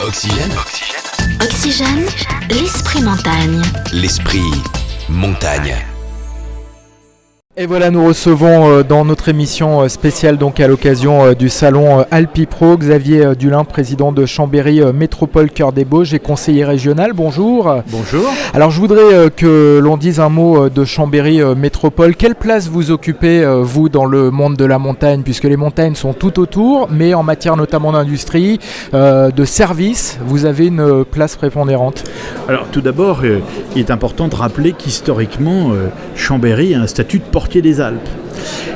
Oxygène. Oxygène, l'esprit montagne. L'esprit montagne. Et voilà, nous recevons dans notre émission spéciale donc à l'occasion du salon Alpipro, Xavier Dulin, président de Chambéry Métropole Cœur des Bauges et conseiller régional. Bonjour. Bonjour. Alors je voudrais que l'on dise un mot de Chambéry Métropole. Quelle place vous occupez, vous, dans le monde de la montagne, puisque les montagnes sont tout autour, mais en matière notamment d'industrie, de services, vous avez une place prépondérante. Alors tout d'abord, il est important de rappeler qu'historiquement, Chambéry a un statut de portier des Alpes.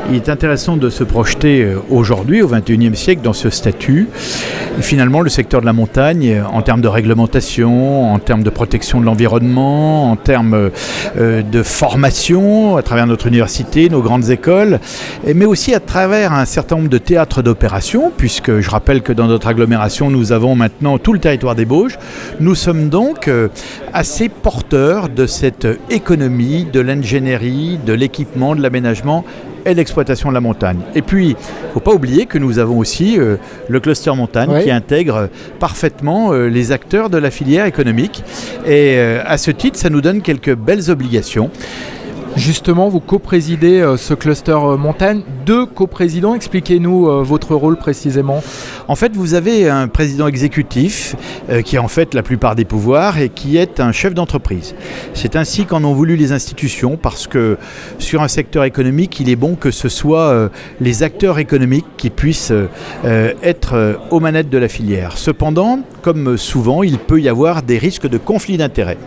Il est intéressant de se projeter aujourd'hui, au XXIe siècle, dans ce statut. Et finalement, le secteur de la montagne, en termes de réglementation, en termes de protection de l'environnement, en termes de formation, à travers notre université, nos grandes écoles, mais aussi à travers un certain nombre de théâtres d'opération, puisque je rappelle que dans notre agglomération, nous avons maintenant tout le territoire des Bauges. Nous sommes donc assez porteurs de cette économie, de l'ingénierie, de l'équipement, de l'aménagement et l'exploitation de la montagne. Et puis, il ne faut pas oublier que nous avons aussi le cluster montagne qui intègre parfaitement les acteurs de la filière économique. Et à ce titre, ça nous donne quelques belles obligations. Justement, vous coprésidez ce cluster montagne. 2 coprésidents, expliquez-nous votre rôle précisément. En fait, vous avez un président exécutif qui a en fait la plupart des pouvoirs et qui est un chef d'entreprise. C'est ainsi qu'en ont voulu les institutions, parce que sur un secteur économique, il est bon que ce soit les acteurs économiques qui puissent être aux manettes de la filière. Cependant, comme souvent, il peut y avoir des risques de conflit d'intérêts.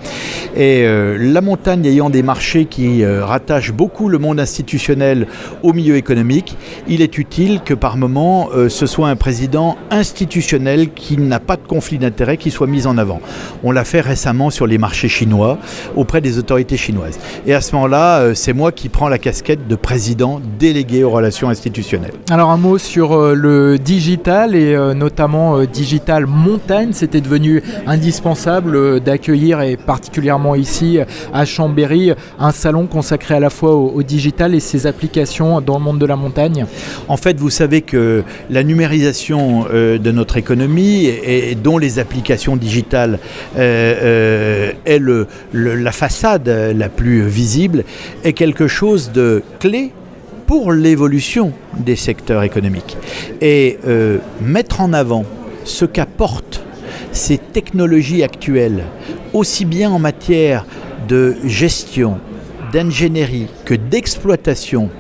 Et la montagne ayant des marchés qui rattache beaucoup le monde institutionnel au milieu économique, il est utile que par moment ce soit un président institutionnel qui n'a pas de conflit d'intérêt qui soit mis en avant. On l'a fait récemment sur les marchés chinois auprès des autorités chinoises. Et à ce moment-là, c'est moi qui prends la casquette de président délégué aux relations institutionnelles. Alors un mot sur le digital et notamment digital montagne. C'était devenu indispensable d'accueillir, et particulièrement ici à Chambéry, un salon consacré à la fois au digital et ses applications dans le monde de la montagne. En fait, vous savez que la numérisation de notre économie et dont les applications digitales est la façade la plus visible, est quelque chose de clé pour l'évolution des secteurs économiques. Et mettre en avant ce qu'apportent ces technologies actuelles, aussi bien en matière de gestion, d'ingénierie que d'exploitation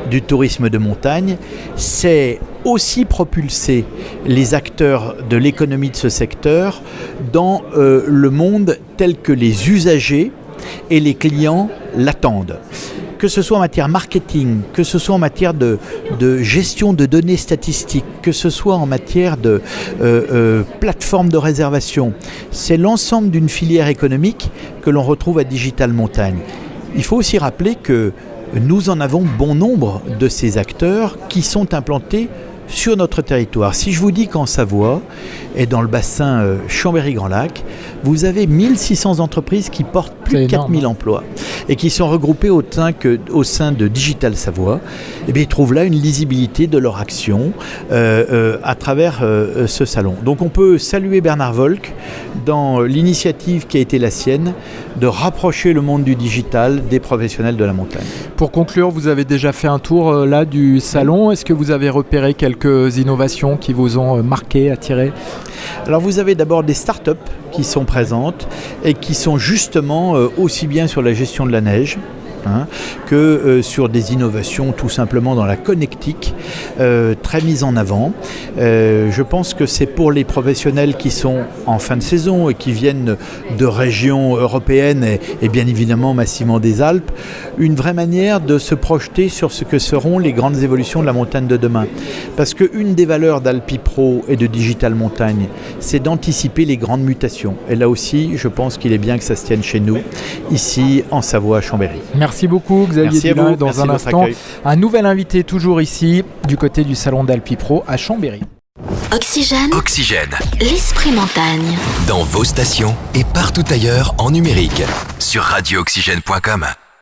du tourisme de montagne, c'est aussi propulser les acteurs de l'économie de ce secteur dans le monde tel que les usagers et les clients l'attendent. Que ce soit en matière marketing, que ce soit en matière de gestion de données statistiques, que ce soit en matière de plateforme de réservation, c'est l'ensemble d'une filière économique que l'on retrouve à Digital Montagne. Il faut aussi rappeler que nous en avons bon nombre de ces acteurs qui sont implantés sur notre territoire. Si je vous dis qu'en Savoie et dans le bassin Chambéry-Grand Lac, vous avez 1600 entreprises qui portent plus de 4000 emplois et qui sont regroupées au sein de Digital Savoie, et bien, ils trouvent là une lisibilité de leur action à travers ce salon. Donc on peut saluer Bernard Volk dans l'initiative qui a été la sienne de rapprocher le monde du digital des professionnels de la montagne. Pour conclure, vous avez déjà fait un tour là du salon. Est-ce que vous avez repéré quelques innovations qui vous ont marqué, attiré ? Alors vous avez d'abord des startups qui sont présentes et qui sont justement aussi bien sur la gestion de la neige que sur des innovations tout simplement dans la connectique très mise en avant. Je pense que c'est pour les professionnels qui sont en fin de saison et qui viennent de régions européennes et bien évidemment massivement des Alpes, une vraie manière de se projeter sur ce que seront les grandes évolutions de la montagne de demain. Parce qu'une des valeurs d'Alpipro et de Digital Montagne, c'est d'anticiper les grandes mutations. Et là aussi, je pense qu'il est bien que ça se tienne chez nous, ici en Savoie, à Chambéry. Merci beaucoup Xavier Dulin. Dans un instant, un nouvel invité toujours ici du côté du salon d'Alpipro à Chambéry. Oxygène. L'esprit montagne. Dans vos stations et partout ailleurs en numérique. Sur radiooxygène.com.